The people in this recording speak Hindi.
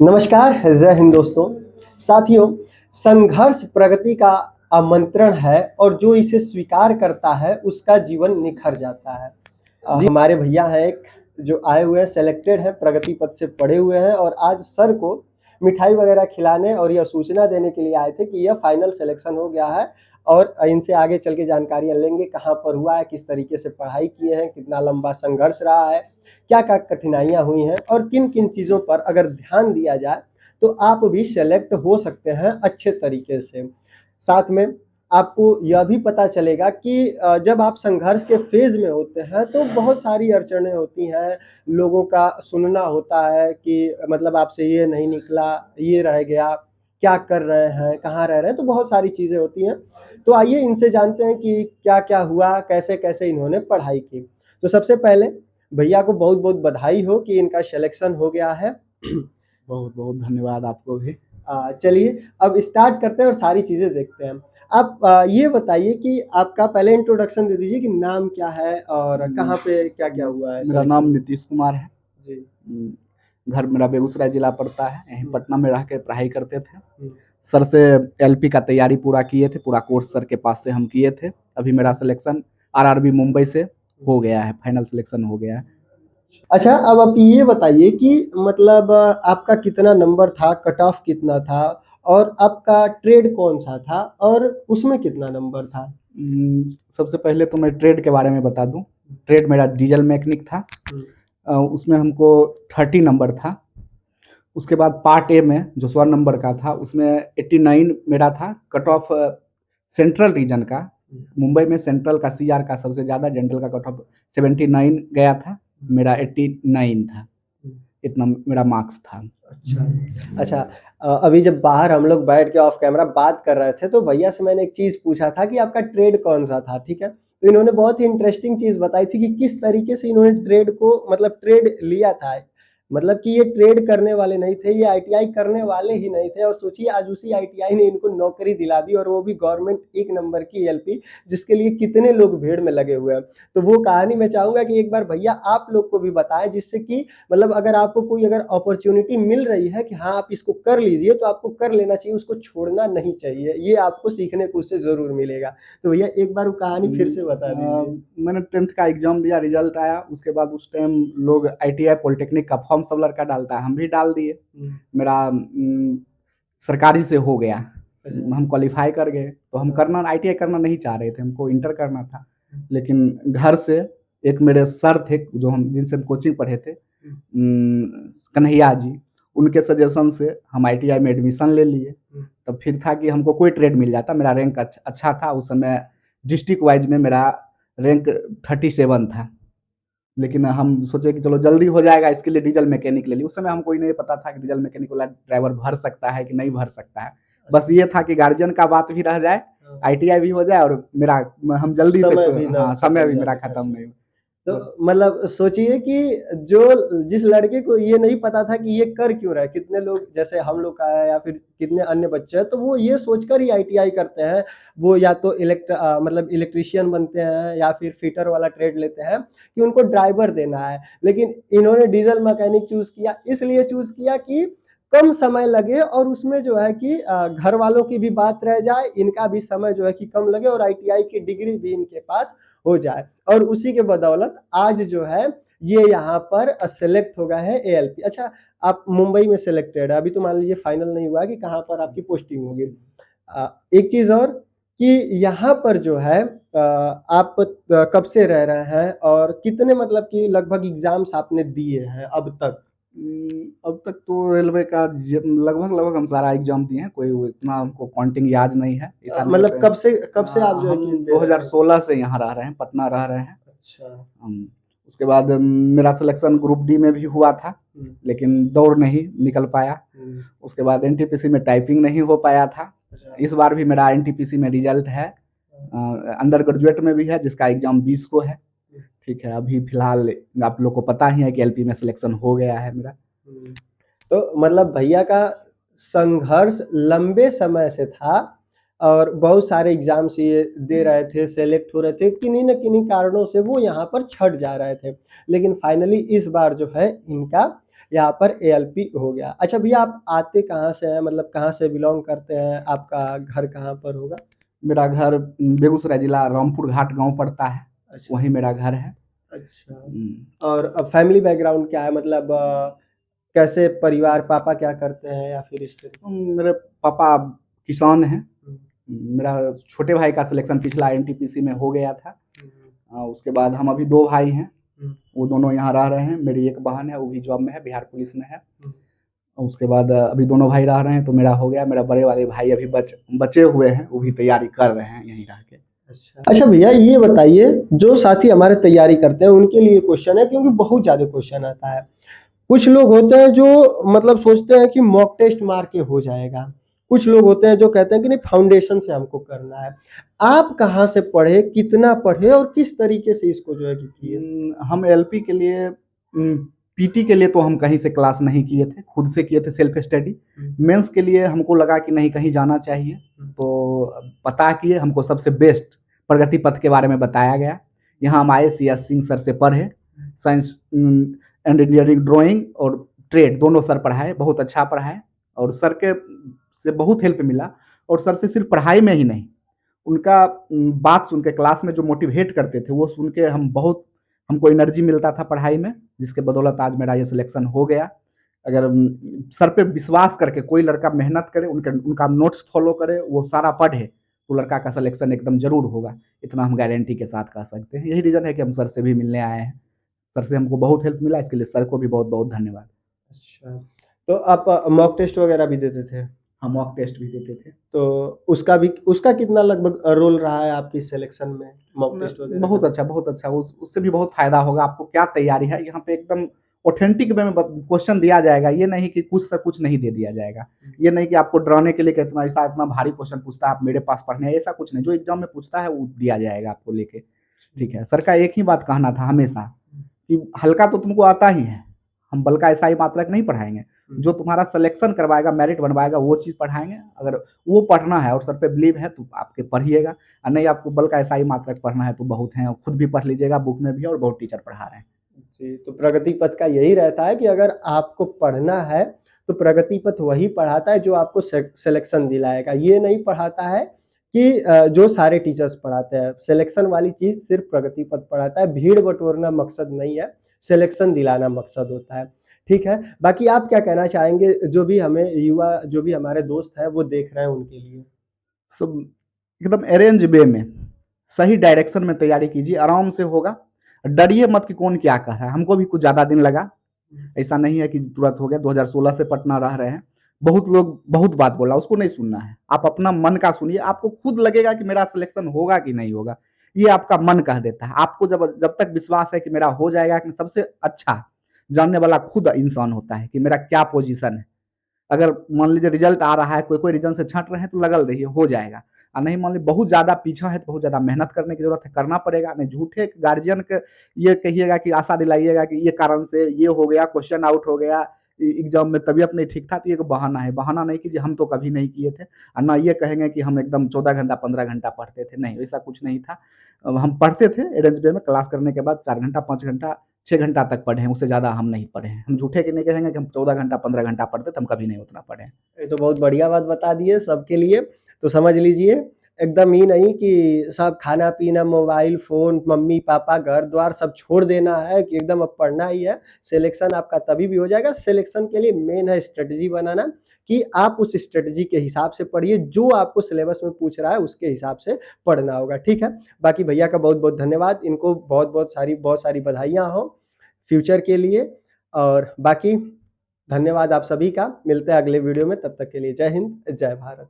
नमस्कार, जय हिंद दोस्तों। साथियों, संघर्ष प्रगति का आमंत्रण है और जो इसे स्वीकार करता है उसका जीवन निखर जाता है। हमारे भैया हैं एक जो आए हुए हैं, सेलेक्टेड हैं, प्रगति पथ से पढ़े हुए हैं और आज सर को मिठाई वगैरह खिलाने और यह सूचना देने के लिए आए थे कि यह फाइनल सिलेक्शन हो गया है और इनसे आगे चल के जानकारियाँ लेंगे, कहाँ पर हुआ है, किस तरीके से पढ़ाई किए हैं, कितना लंबा संघर्ष रहा है, क्या-क्या कठिनाइयाँ हुई हैं और किन-किन चीज़ों पर अगर ध्यान दिया जाए, तो आप भी सेलेक्ट हो सकते हैं अच्छे तरीके से। साथ में आपको यह भी पता चलेगा कि जब आप संघर्ष के फ़ेज़ में होते हैं, तो बहुत सारी अड़चनें होती हैं, लोगों का सुनना होता है कि मतलब आपसे ये नहीं निकला, ये रह गया, क्या कर रहे हैं, कहाँ रह रहे हैं, तो बहुत सारी चीज़ें होती हैं। तो आइए इनसे जानते हैं कि क्या-क्या हुआ, कैसे-कैसे इन्होंने पढ़ाई की। तो सबसे पहले भैया को बहुत-बहुत बधाई हो कि इनका सिलेक्शन हो गया है। बहुत-बहुत धन्यवाद आपको भी। चलिए अब स्टार्ट करते हैं और सारी चीज़ें देखते हैं। आप ये बताइए कि आपका पहले इंट्रोडक्शन दे दीजिए कि नाम क्या है और कहाँ पे क्या-क्या हुआ है मेरा नाम सिलेक्शन? नीतीश कुमार है। जी। घर मेरा बेगूसराय जिला पड़ता है, यहीं हुँ। पटना में रह के पढ़ाई करते थे। हुँ। सर से एलपी का तैयारी पूरा किए थे, पूरा कोर्स सर के पास से हम किए थे। अभी मेरा सिलेक्शन आरआरबी मुंबई से हो गया है, फाइनल सिलेक्शन हो गया है। अच्छा, अब आप ये बताइए कि मतलब आपका कितना नंबर था, कट ऑफ कितना था और आपका ट्रेड कौन-सा था और उसमें कितना नंबर था? सबसे पहले तो मैं ट्रेड के बारे में बता दूँ। ट्रेड मेरा डीजल मैकेनिक था। हुँ। उसमें हमको 30 नंबर था। उसके बाद पार्ट ए में जो 100 नंबर का था उसमें 89 मेरा था। कट ऑफ सेंट्रल रीजन का, मुंबई में सेंट्रल का सीआर का सबसे ज़्यादा, जनरल का कट ऑफ 79 गया था, मेरा 89 था। इतना मेरा मार्क्स था। अच्छा। अच्छा, अभी जब बाहर हम लोग बैठ के ऑफ कैमरा बात कर रहे थे तो भैया से मैंने एक चीज़ पूछा था कि आपका ट्रेड कौन-सा था, ठीक है? तो इन्होंने बहुत ही इंटरेस्टिंग चीज़ बताई थी कि किस तरीके से इन्होंने ट्रेड को मतलब ट्रेड लिया था। मतलब कि ये ट्रेड करने वाले नहीं थे, ये आईटीआई करने वाले ही नहीं थे और सोचिए आज उसी आईटीआई ने इनको नौकरी दिला दी और वो भी गवर्नमेंट 1 नंबर की एलपी, जिसके लिए कितने लोग भीड़ में लगे हुए हैं। तो वो कहानी मैं चाहूँगा कि एक बार भैया आप लोग को भी बताएँ जिससे कि मतलब अगर आपको कोई अगर अपॉर्च्युनिटी मिल रही है कि हाँ, आप इसको कर लीजिए, तो आपको कर लेना चाहिए, उसको छोड़ना नहीं चाहिए। ये आपको सीखने को उससे ज़रूर मिलेगा। तो भैया एक बार वो कहानी फिर से बता दीजिए। मैंने 10th का एग्ज़ाम दिया, रिज़ल्ट आया, उसके बाद उस टाइम लोग आईटीआई पॉलिटेक्निक का फॉर्म सब लड़का डालता है, हम भी डाल दिए। हुँ। मेरा सरकारी से हो गया, अच्छा। हम क्वालीफाई कर गए। तो हम हाँ। करना आईटीआई करना नहीं चाह रहे थे, हमको इंटर करना था। लेकिन घर से एक मेरे सर थे जो हम जिनसे हम कोचिंग पढ़े थे, कन्हैया जी, उनके सजेशन से हम आईटीआई में एडमिशन ले लिए। तब फिर था कि हमको कोई ट्रेड मिल जाता, मेरा रैंक अच्छा था उस समय। डिस्ट्रिक्ट वाइज में मेरा रैंक 37 था। लेकिन हम सोचे कि चलो जल्दी हो जाएगा, इसके लिए डीजल मैकेनिक ले ली। उस समय हमको ही नहीं पता था कि डीजल मैकेनिक वाला ड्राइवर भर सकता है कि नहीं भर सकता है। बस ये था कि गार्जियन का बात भी रह जाए, हाँ। आईटीआई भी हो जाए और मेरा हम जल्दी से समय भी ना हाँ, समय खत्म भी मेरा ज़्यादा खत्म खर्च हो। नहीं हो। बस तो मतलब सोचिए कि जो जिस लड़के को ये नहीं पता था कि ये कर क्यों रहा है, कितने लोग जैसे हम लोग का है या फिर कितने अन्य बच्चे हैं, तो वो ये सोचकर ही आईटीआई करते हैं। वो या तो मतलब इलेक्ट्रीशियन बनते हैं या फिर फिटर वाला ट्रेड लेते हैं कि उनको ड्राइवर देना है। लेकिन इन्होंने डीज़ल मैकेनिक चूज़ किया, इसलिए चूज़ किया कि कम समय लगे और उसमें जो है कि घर वालों की भी बात रह जाए, इनका भी समय जो है कि कम लगे और आईटीआई की डिग्री भी इनके पास हो जाए और उसी के बदौलत आज जो है ये यहाँ पर सेलेक्ट हो गए हैं एएलपी। अच्छा, आप मुंबई में सेलेक्टेड है, अभी तो मान लीजिए फाइनल नहीं हुआ है कि कहाँ पर आपकी पोस्टिंग होगी। एक चीज़ और कि यहाँ पर जो है आप कब से रह रहे हैं और कितने मतलब कि लगभग एग्ज़ाम्स आपने दिए हैं अब तक? अब तक तो रेलवे का लगभग हम सारा एग्जाम दिए हैं, कोई वो इतना हमको काउंटिंग याद नहीं है इस आने मतलब पे। कब से आप जो है हम कि दे रहे हैं? 2016 से यहाँ रह रहे हैं, पटना रह रहे हैं। अच्छा। उसके बाद मेरा सिलेक्शन ग्रुप डी में भी हुआ था, हुँ। लेकिन दौड़ नहीं निकल पाया। हुँ। उसके बाद एनटीपीसी में टाइपिंग नहीं हो पाया था। अच्छा। इस बार भी मेरा एनटीपीसी में रिजल्ट है, अंडर ग्रेजुएट में भी है जिसका एग्ज़ाम 20 को है। ठीक है, अभी फ़िलहाल आप लोग को पता ही है कि एलपी में सिलेक्शन हो गया है मेरा। हुँ। तो मतलब भैया का संघर्ष लंबे समय से था और बहुत सारे एग्ज़ाम्स ये दे रहे थे, सेलेक्ट हो रहे थे, किन्हीं न किन्हीं कारणों से वो यहाँ पर छँट जा रहे थे। लेकिन फाइनली इस बार जो है इनका यहाँ पर एएलपी हो गया। अच्छा भैया, आप आते कहाँ से हैं, मतलब कहाँ से बिलोंग करते हैं, आपका घर कहाँ पर होगा? मेरा घर बेगूसराय जिला रामपुर घाट गांव पड़ता है, अच्छा। वहीं मेरा घर है। अच्छा। हम्म, और फैमिली बैकग्राउंड क्या है, मतलब कैसे परिवार, पापा क्या करते हैं या फिर इस तरीके? मेरे पापा किसान हैं। हम्म, मेरा छोटे भाई का सिलेक्शन पिछला एनटीपीसी में हो गया था। हम्म, उसके बाद हम अभी दो भाई हैं, हम्म, वो दोनों यहाँ रह रहे हैं। मेरी एक बहन है, वो भी जॉब में है, बिहार पुलिस में है। हम्म। उसके बाद अभी दोनों भाई रह रहे हैं, तो मेरा हो गया। मेरा बड़े वाले भाई अभी बचे हुए हैं, वो भी तैयारी कर रहे हैं यहीं रह के। अच्छा भैया, ये बताइए, जो साथी हमारे तैयारी करते हैं उनके लिए क्वेश्चन है, क्योंकि बहुत ज्यादा क्वेश्चन आता है। कुछ लोग होते हैं जो मतलब सोचते हैं कि मॉक टेस्ट मार के हो जाएगा, कुछ लोग होते हैं जो कहते हैं कि नहीं फाउंडेशन से हमको करना है। आप कहाँ से पढ़े, कितना पढ़े और किस तरीके से इसको जो है कि किए? हम एलपी के लिए, पीटी के लिए तो हम कहीं से क्लास नहीं किए थे, खुद से किए थे सेल्फ स्टडी। मेंस के लिए हमको लगा कि नहीं, कहीं जाना चाहिए, तो पता किए, हमको सबसे बेस्ट प्रगति पथ के बारे में बताया गया। यहाँ हम आए, सी एस सिंह सर से पढ़े। साइंस एंड इंजीनियरिंग, ड्राइंग और ट्रेड दोनों सर पढ़ाए, बहुत अच्छा पढ़ाए। और सर के से बहुत हेल्प मिला। और सर से सिर्फ पढ़ाई में ही नहीं, उनका बात सुन के, क्लास में जो मोटिवेट करते थे वो सुन के हमको एनर्जी मिलता था पढ़ाई में, जिसके बदौलत आज मेरा ये सिलेक्शन हो गया। अगर सर पे विश्वास करके कोई लड़का मेहनत करे, उनका नोट्स फॉलो करे, वो सारा पढ़े, तो लड़का का सिलेक्शन एकदम जरूर होगा। इतना हम गारंटी के साथ कह सकते हैं। यही रीज़न है कि हम सर से भी मिलने आए हैं। सर से हमको बहुत हेल्प मिला, इसके लिए सर को भी बहुत बहुत धन्यवाद। अच्छा, तो आप मॉक टेस्ट वगैरह भी देते थे? हम मॉक टेस्ट भी देते थे। तो उसका कितना लगभग रोल रहा है आपकी सिलेक्शन में, मॉक टेस्ट वगैरह बहुत का? अच्छा, बहुत अच्छा। उससे भी बहुत फायदा होगा आपको। क्या तैयारी है यहाँ पे, एकदम ऑथेंटिक वे में क्वेश्चन दिया जाएगा। ये नहीं कि कुछ से कुछ नहीं दे दिया जाएगा। ये नहीं कि आपको डराने के लिए कि इतना ऐसा इतना भारी क्वेश्चन पूछता है, आप मेरे पास पढ़ने हैं, ऐसा कुछ नहीं। जो एग्जाम में पूछता है वो दिया जाएगा आपको लेके। ठीक है, सर का एक ही बात कहना था हमेशा कि हल्का तो तुमको आता ही है, हम बल्कि ऐसा ही मात्रक नहीं पढ़ाएंगे। जो तुम्हारा सिलेक्शन करवाएगा, मेरिट बनवाएगा, वो चीज़ पढ़ाएंगे। अगर वो पढ़ना है और सर पे बिलीव है तो आपके पढ़िएगा, और नहीं आपको बल्कि ऐसा ही मात्रक पढ़ना है तो बहुत हैं, खुद भी पढ़ लीजिएगा, बुक में भी, और बहुत टीचर पढ़ा रहे हैं। जी, तो प्रगति पथ का यही रहता है कि अगर आपको पढ़ना है तो प्रगति पथ वही पढ़ाता है जो आपको सिलेक्शन दिलाएगा। ये नहीं पढ़ाता है कि जो सारे टीचर्स पढ़ाते हैं। सिलेक्शन वाली चीज़ सिर्फ प्रगति पथ पढ़ाता है। भीड़ बटोरना मकसद नहीं है, सिलेक्शन दिलाना मकसद होता है। ठीक है, बाकी आप क्या कहना चाहेंगे, जो भी हमें युवा, जो भी हमारे दोस्त हैं वो देख रहे हैं उनके लिए? सब एकदम अरेंज वे में, सही डायरेक्शन में तैयारी कीजिए, आराम से होगा। डरिए मत कि कौन क्या कह रहा है। हमको भी कुछ ज़्यादा दिन लगा, ऐसा नहीं है कि तुरंत हो गया। 2016 से पटना रह रहे हैं। बहुत लोग बहुत बात बोला, उसको नहीं सुनना है। आप अपना मन का सुनिए, आपको खुद लगेगा कि मेरा सिलेक्शन होगा कि नहीं होगा। ये आपका मन कह देता है आपको। जब जब तक विश्वास है कि मेरा हो जाएगा, कि सबसे अच्छा जानने वाला खुद इंसान होता है कि मेरा क्या पोजीशन है। अगर मान लीजिए रिजल्ट आ रहा है, कोई कोई रीजन से छंट रहे हैं, तो लगल रहिए, हो जाएगा। और नहीं, मान लीजिए बहुत ज़्यादा पीछा है, तो बहुत ज़्यादा मेहनत करने की जरूरत है, करना पड़ेगा। नहीं झूठे गार्जियन के ये कहिएगा कि आशा दिलाइएगा कि ये कारण से ये हो गया, क्वेश्चन आउट हो गया, एग्जाम में तबीयत नहीं ठीक था, तो ये एक बहाना है। बहाना नहीं कीजिए, हम तो कभी नहीं किए थे। और ना ये कहेंगे कि हम एकदम 14 घंटा 15 घंटा पढ़ते थे, नहीं, ऐसा कुछ नहीं था। हम पढ़ते थे अरेंज वे में, क्लास करने के बाद 4 घंटा 5 घंटा 6 घंटा तक पढ़े हैं, उससे ज़्यादा हम नहीं पढ़े हैं। हम झूठे के नहीं कहेंगे कि हम 14 घंटा 15 घंटा पढ़ते थे, हम कभी नहीं उतना पढ़े हैं। ये तो बहुत बढ़िया बात बता दी है सबके लिए। तो समझ लीजिए, एकदम ही नहीं कि सब खाना-पीना, मोबाइल फ़ोन, मम्मी-पापा, घर-द्वार सब छोड़ देना है कि एकदम अब पढ़ना ही है। सिलेक्शन आपका तभी भी हो जाएगा। सिलेक्शन के लिए मेन है स्ट्रैटेजी बनाना, कि आप उस स्ट्रैटेजी के हिसाब से पढ़िए, जो आपको सिलेबस में पूछ रहा है उसके हिसाब से पढ़ना होगा, ठीक है? बाकी भैया का बहुत-बहुत धन्यवाद। इनको बहुत सारी बधाइयाँ हों फ्यूचर के लिए। और बाकी धन्यवाद आप सभी का। मिलते हैं अगले वीडियो में, तब तक के लिए जय हिंद, जय भारत।